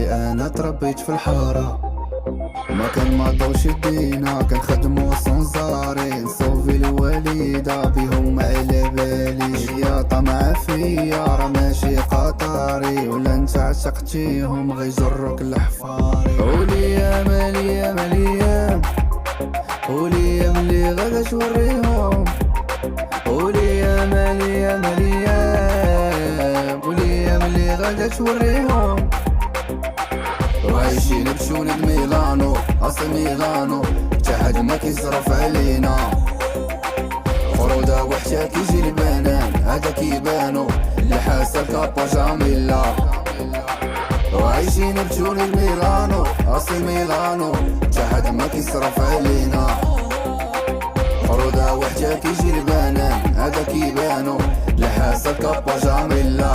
بلي انا تربيت في الحارة، ما كان ماطوش يدينا كنخدمو صنزاري نصوفي الوالدة بيهم على بالي. يا طمع فيا راه ماشي قطاري، ولا انت عشقتيهم غيجروك الحفاري. وليام ليام ليام وليام اللي غدا توريهم، وليام ليام ليام وليام اللي غدا توريهم. وعايشين بشوني ميلانو اصل ميلانو، تا حد ما كيصرف علينا. خروده وحشة كيجي البنان هذا كيبانو، اللي حاسة كابا جاميلا. وعايشين بشوني ميلانو اصل ميلانو، تا حد ما كيصرف علينا. خروده وحشة كيجي البنان هذا كيبانو، اللي حاسة كابا جاميلا.